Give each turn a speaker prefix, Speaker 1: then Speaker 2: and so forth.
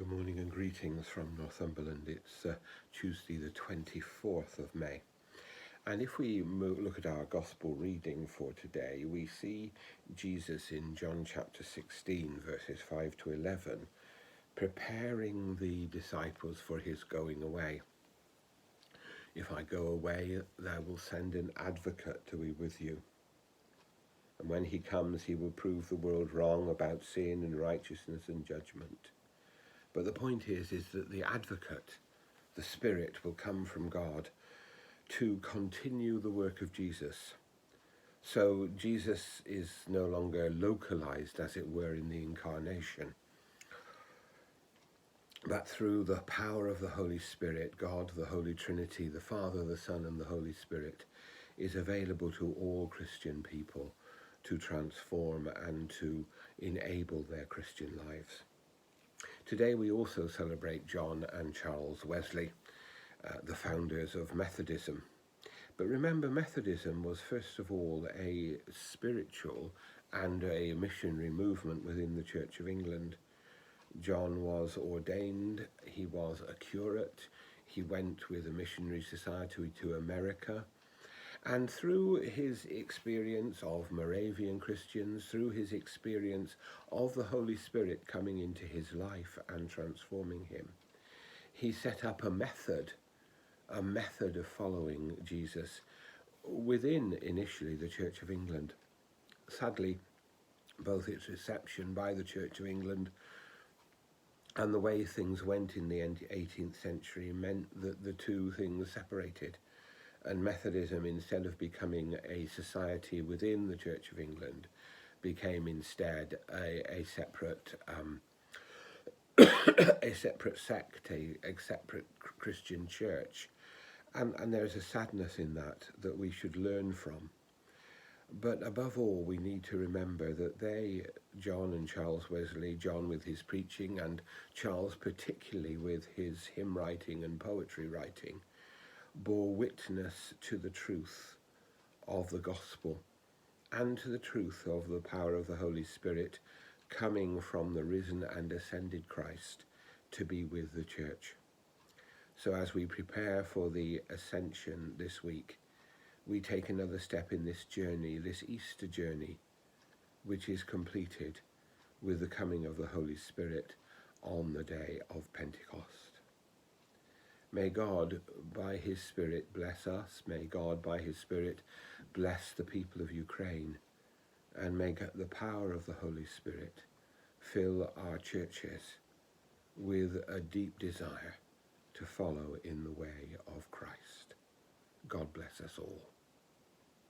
Speaker 1: Good morning and greetings from Northumberland. It's Tuesday the 24th of May. And if we look at our gospel reading for today, we see Jesus in John chapter 16, verses 5 to 11, preparing the disciples for his going away. If I go away, I will send an advocate to be with you. And when he comes, he will prove the world wrong about sin and righteousness and judgment. But the point is that the advocate, the Spirit, will come from God to continue the work of Jesus. So Jesus is no longer localized, as it were, in the incarnation. But through the power of the Holy Spirit, God, the Holy Trinity, the Father, the Son, and the Holy Spirit, is available to all Christian people to transform and to enable their Christian lives. Today we also celebrate John and Charles Wesley, the founders of Methodism. But remember, Methodism was first of all a spiritual and a missionary movement within the Church of England. John was ordained, he was a curate, he went with a missionary society to America. And through his experience of Moravian Christians, through his experience of the Holy Spirit coming into his life and transforming him, he set up a method of following Jesus within, initially, the Church of England. Sadly, both its reception by the Church of England and the way things went in the 18th century meant that the two things separated. And Methodism, instead of becoming a society within the Church of England, became instead a separate a separate sect, a separate Christian church. And there's a sadness in that we should learn from. But above all, we need to remember that they, John and Charles Wesley, John with his preaching and Charles particularly with his hymn writing and poetry writing, bore witness to the truth of the gospel and to the truth of the power of the Holy Spirit coming from the risen and ascended Christ to be with the church. So as we prepare for the ascension this week, we take another step in this journey, this Easter journey, which is completed with the coming of the Holy Spirit on the day of Pentecost. May God, by his Spirit, bless us. May God, by his Spirit, bless the people of Ukraine. And may the power of the Holy Spirit fill our churches with a deep desire to follow in the way of Christ. God bless us all.